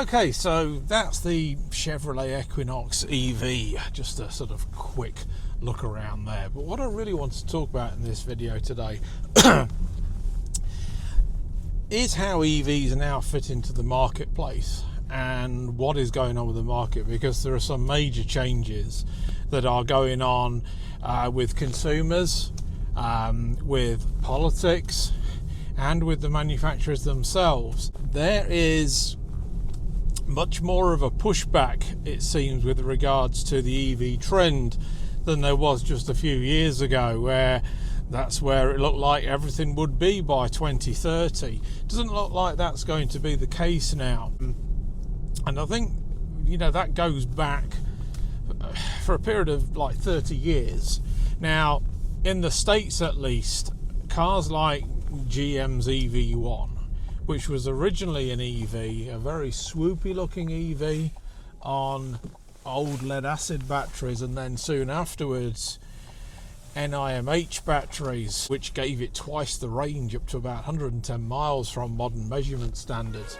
Okay, so that's the Chevrolet Equinox EV, just a sort of quick look around there. But what I really want to talk about in this video today is how EVs now fit into the marketplace and what is going on with the market, because there are some major changes that are going on with consumers, with politics, and with the manufacturers themselves. There is much more of a pushback, it seems, with regards to the EV trend than there was just a few years ago, where that's where it looked like everything would be by 2030. Doesn't look like that's going to be the case now. And I think, that goes back for a period of like 30 years. Now, in the States at least, cars like GM's EV1, which was originally an EV, a very swoopy looking EV on old lead acid batteries, and then soon afterwards NIMH batteries, which gave it twice the range, up to about 110 miles from modern measurement standards.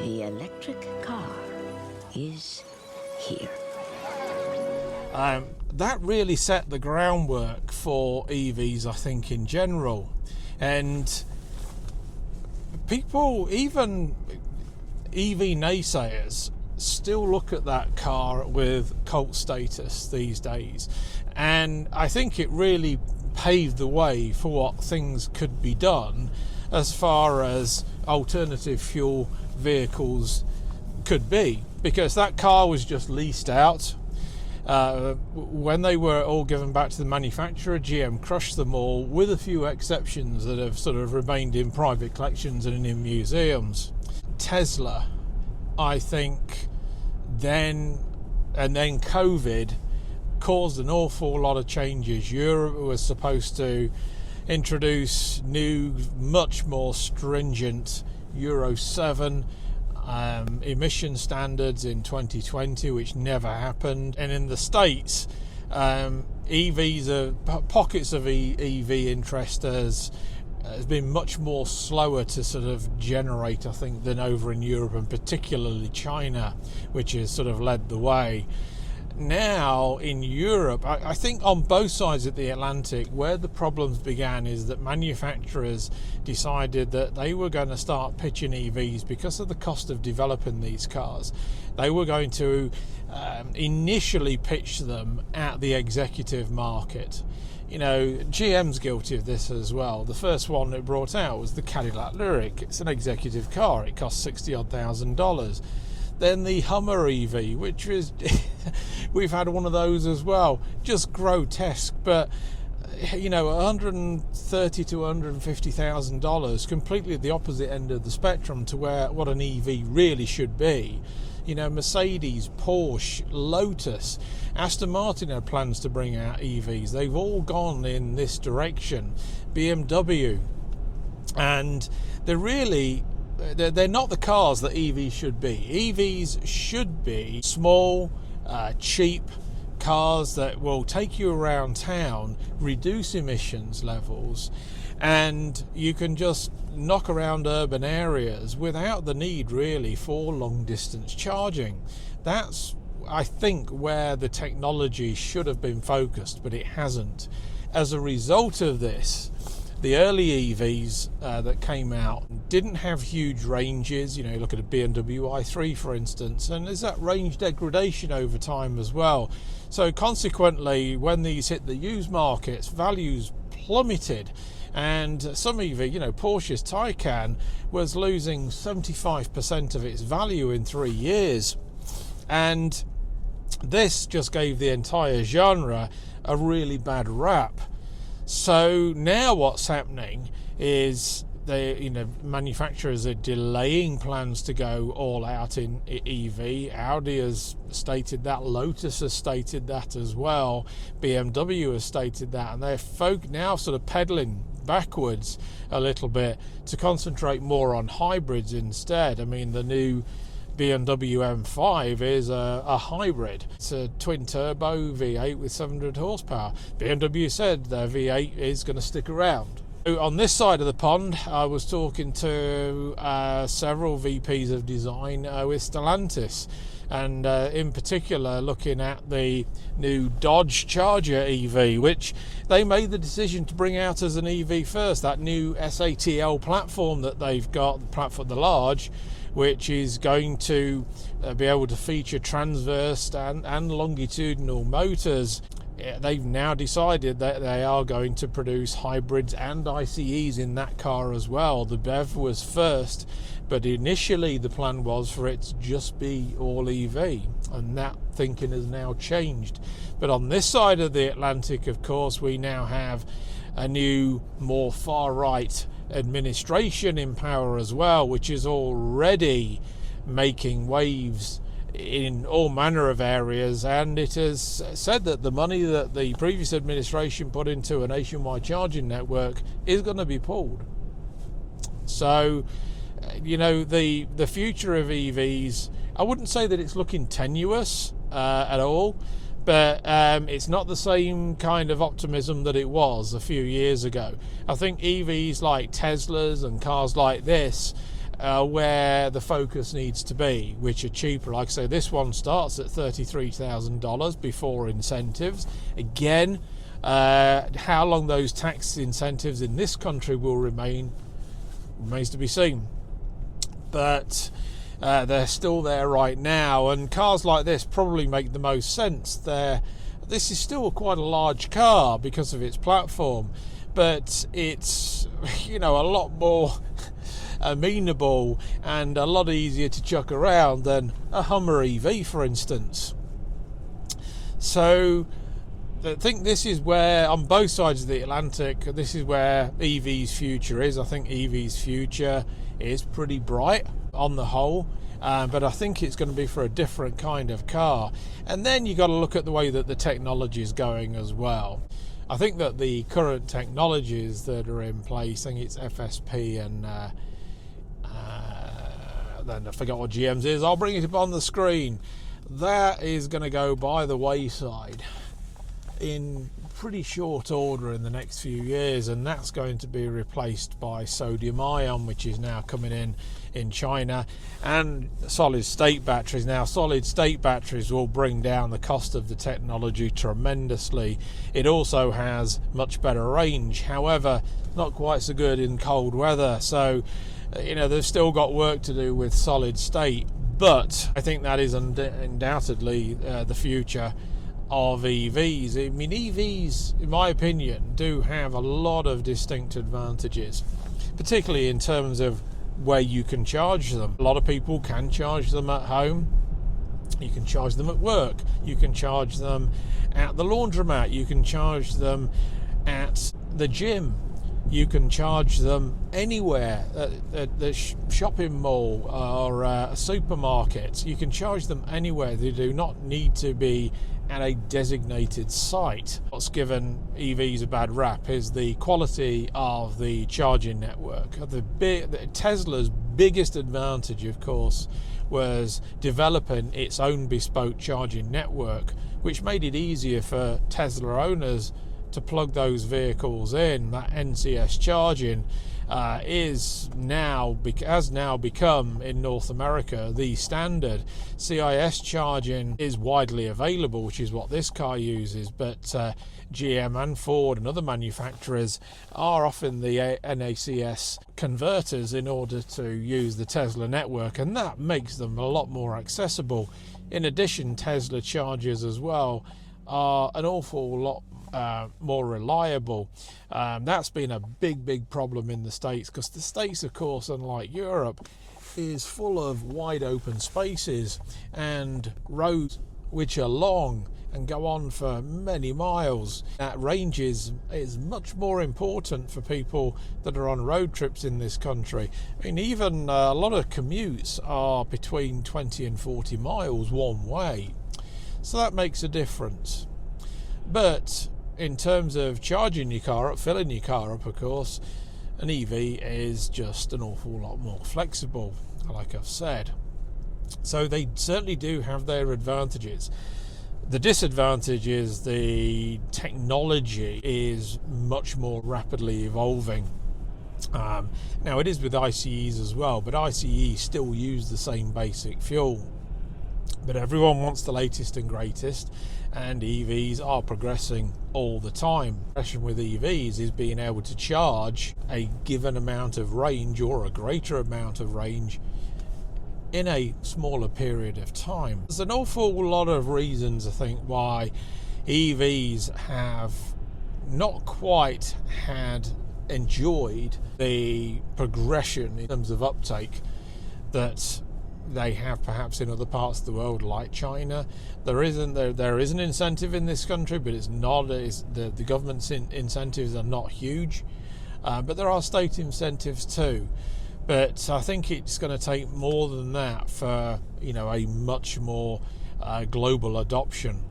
The electric car is here. That really set the groundwork for EVs, I think, in general. And people, even EV naysayers, still look at that car with cult status these days. And I think it really paved the way for what things could be done as far as alternative fuel vehicles could be, because that car was just leased out. When they were all given back to the manufacturer, GM crushed them all, with a few exceptions that have sort of remained in private collections and in museums. Tesla, I think, then COVID caused an awful lot of changes. Europe was supposed to introduce new, much more stringent Euro 7 emission standards in 2020, which never happened. And in the States, EVs are pockets of EV interest has been much more slower to sort of generate, I think, than over in Europe, and particularly China, which has sort of led the way. Now in Europe, I think on both sides of the Atlantic, where the problems began is that manufacturers decided that they were going to start pitching EVs because of the cost of developing these cars. They were going to initially pitch them at the executive market. GM's guilty of this as well. The first one it brought out was the Cadillac Lyriq. It's an executive car. It costs $60,000. Then the Hummer EV, which is we've had one of those as well, just grotesque, but $130,000 to $150,000, completely the opposite end of the spectrum to what an EV really should be. Mercedes, Porsche, Lotus, Aston Martin had plans to bring out EVs. They've all gone in this direction. BMW, and they're not the cars that EVs should be. EVs should be small, cheap cars that will take you around town, reduce emissions levels, and you can just knock around urban areas without the need really for long distance charging. That's, I think, where the technology should have been focused, but it hasn't. As a result of this, the early EVs that came out didn't have huge ranges. Look at a BMW i3, for instance, and there's that range degradation over time as well. So consequently, when these hit the used markets, values plummeted. And some EV, Porsche's Taycan was losing 75% of its value in 3 years. And this just gave the entire genre a really bad rap. So now what's happening is manufacturers are delaying plans to go all out in EV. Audi has stated that, Lotus has stated that as well, BMW has stated that, and they're now sort of pedaling backwards a little bit to concentrate more on hybrids instead. I mean, the new BMW M5 is a hybrid. It's a twin-turbo V8 with 700 horsepower. BMW said their V8 is going to stick around. On this side of the pond, I was talking to several VPs of design with Stellantis, and in particular looking at the new Dodge Charger EV, which they made the decision to bring out as an EV first. That new SATL platform that they've got, the large, which is going to be able to feature transverse and longitudinal motors. They've now decided that they are going to produce hybrids and ICEs in that car as well. The BEV was first, but initially the plan was for it to just be all EV, and that thinking has now changed. But on this side of the Atlantic, of course, we now have a new, more far-right administration in power as well, which is already making waves in all manner of areas, and it has said that the money that the previous administration put into a nationwide charging network is going to be pulled. So, you know, the future of EVs, I wouldn't say that it's looking tenuous at all, but it's not the same kind of optimism that it was a few years ago. I think EVs like Teslas and cars like this where the focus needs to be, which are cheaper. Like I say, this one starts at $33,000 before incentives. Again, how long those tax incentives in this country will remains to be seen. But they're still there right now, and cars like this probably make the most sense. This is still quite a large car because of its platform, but it's, you know, a lot more amenable and a lot easier to chuck around than a Hummer EV, for instance. So I think this is where, on both sides of the Atlantic, this is where EV's future is. I think EV's future is pretty bright on the whole, but I think it's going to be for a different kind of car. And then you got to look at the way that the technology is going as well. I think that the current technologies that are in place, I think it's FSP and then I forgot what GM's is. I'll bring it up on the screen. That is going to go by the wayside in pretty short order in the next few years, and that's going to be replaced by sodium ion, which is now coming in China, and solid state batteries. Now, solid state batteries will bring down the cost of the technology tremendously. It also has much better range, however, not quite so good in cold weather. So, you know, they've still got work to do with solid state, but I think that is undoubtedly the future of EVs. I mean, EVs, in my opinion, do have a lot of distinct advantages, particularly in terms of where you can charge them. A lot of people can charge them at home. You can charge them at work. You can charge them at the laundromat. You can charge them at the gym. You can charge them anywhere, at the shopping mall or a supermarket. You can charge them anywhere. They do not need to be at a designated site. What's given EVs a bad rap is the quality of the charging network. Tesla's biggest advantage, of course, was developing its own bespoke charging network, which made it easier for Tesla owners to plug those vehicles in. That NCS charging has now become in North America the standard. CIS charging is widely available, which is what this car uses, but GM and Ford and other manufacturers are offering the NACS converters in order to use the Tesla network, and that makes them a lot more accessible. In addition, Tesla chargers as well are an awful lot more reliable. That's been a big problem in the States, because the States, of course, unlike Europe, is full of wide open spaces and roads which are long and go on for many miles. That range is much more important for people that are on road trips in this country. I mean, even a lot of commutes are between 20 and 40 miles one way, so that makes a difference. But in terms of charging your car up, filling your car up, of course, an EV is just an awful lot more flexible, like I've said. So they certainly do have their advantages. The disadvantage is the technology is much more rapidly evolving. Now it is with ICEs as well, but ICEs still use the same basic fuel. But everyone wants the latest and greatest, and EVs are progressing all the time. The question with EVs is being able to charge a given amount of range or a greater amount of range in a smaller period of time. There's an awful lot of reasons, I think, why EVs have not quite enjoyed the progression in terms of uptake that they have perhaps in other parts of the world, like China. There is an incentive in this country, but it's not. The government's incentives are not huge, but there are state incentives too. But I think it's going to take more than that for a much more global adoption.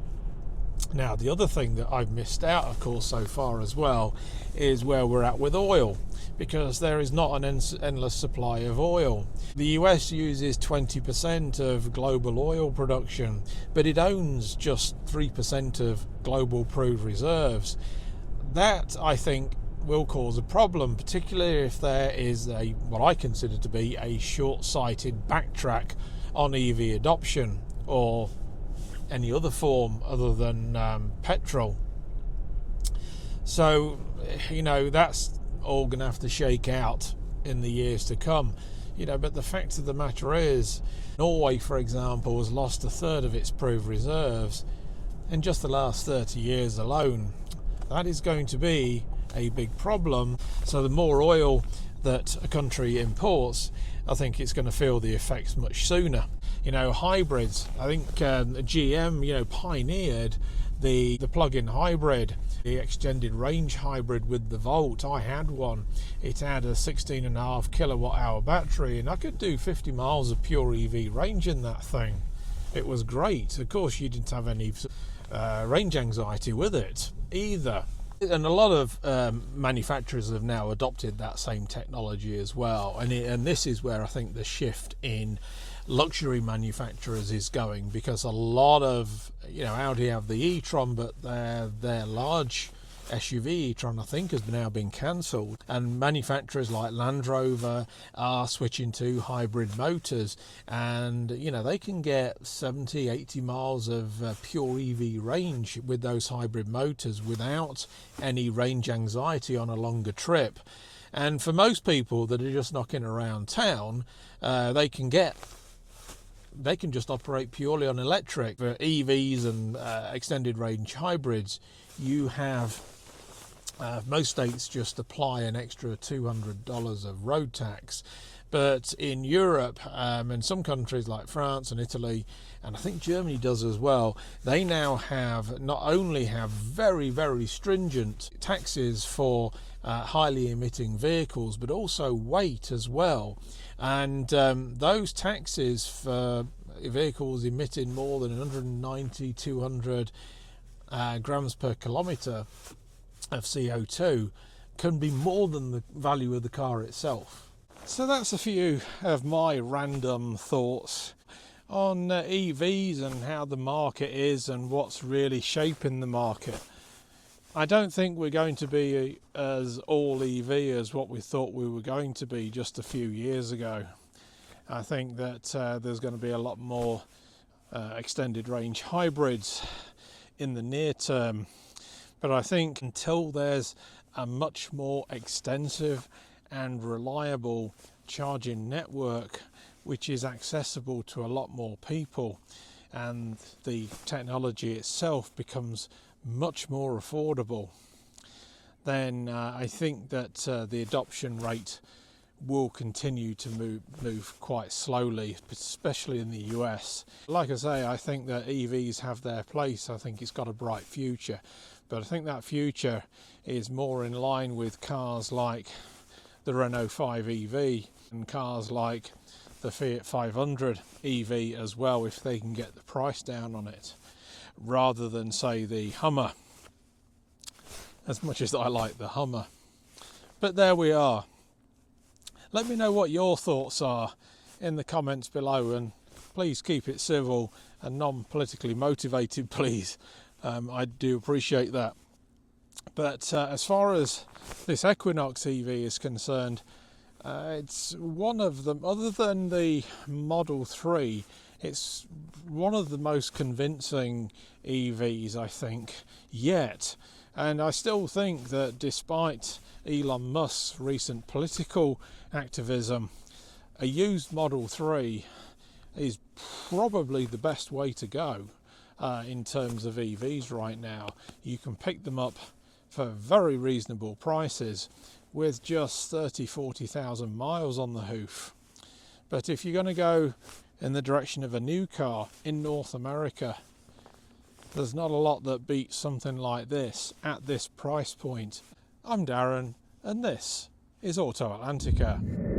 Now, the other thing that I've missed out, of course, so far as well, is where we're at with oil, because there is not an endless supply of oil. The US uses 20% of global oil production, but it owns just 3% of global proved reserves. That, I think, will cause a problem, particularly if there is what I consider to be a short-sighted backtrack on EV adoption, or any other form other than petrol. So that's all going to have to shake out in the years to come. But the fact of the matter is, Norway, for example, has lost a third of its proved reserves in just the last 30 years alone. That is going to be a big problem. So the more oil that a country imports, I think it's going to feel the effects much sooner. Hybrids, I think GM pioneered the plug-in hybrid, the extended range hybrid with the Volt. I had one. It had a 16.5 kilowatt hour battery, and I could do 50 miles of pure EV range in that thing. It was great. Of course, you didn't have any range anxiety with it either. And a lot of manufacturers have now adopted that same technology as well. And this is where I think the shift in luxury manufacturers is going, because a lot of Audi have the e-tron, but their large SUV e-tron, I think, has now been cancelled, and manufacturers like Land Rover are switching to hybrid motors, and they can get 70-80 miles of pure EV range with those hybrid motors without any range anxiety on a longer trip. And for most people that are just knocking around town, they can just operate purely on electric. For EVs and extended range hybrids, you have most states just apply an extra $200 of road tax. But in Europe, and some countries like France and Italy, and I think Germany does as well, they now not only have very, very stringent taxes for highly emitting vehicles, but also weight as well. And those taxes for vehicles emitting more than 190, 200 grams per kilometre of CO2 can be more than the value of the car itself. So that's a few of my random thoughts on EVs and how the market is and what's really shaping the market. I don't think we're going to be as all EV as what we thought we were going to be just a few years ago. I think that there's going to be a lot more extended range hybrids in the near term. But I think until there's a much more extensive and reliable charging network which is accessible to a lot more people, and the technology itself becomes much more affordable, then I think that the adoption rate will continue to move quite slowly, especially in the US. Like I say, I think that EVs have their place. I think it's got a bright future, but I think that future is more in line with cars like the Renault 5 EV and cars like the Fiat 500 EV as well, if they can get the price down on it, rather than say the Hummer, as much as I like the Hummer. But there we are. Let me know what your thoughts are in the comments below, and please keep it civil and non-politically motivated, please. I do appreciate that. But as far as this Equinox EV is concerned, it's one of them, other than the Model 3, it's one of the most convincing EVs, I think, yet. And I still think that despite Elon Musk's recent political activism, a used Model 3 is probably the best way to go in terms of EVs right now. You can pick them up for very reasonable prices with just 40,000 miles on the hoof. But if you're going to go in the direction of a new car in North America, there's not a lot that beats something like this at this price point. I'm Darren, and this is Auto Atlantica.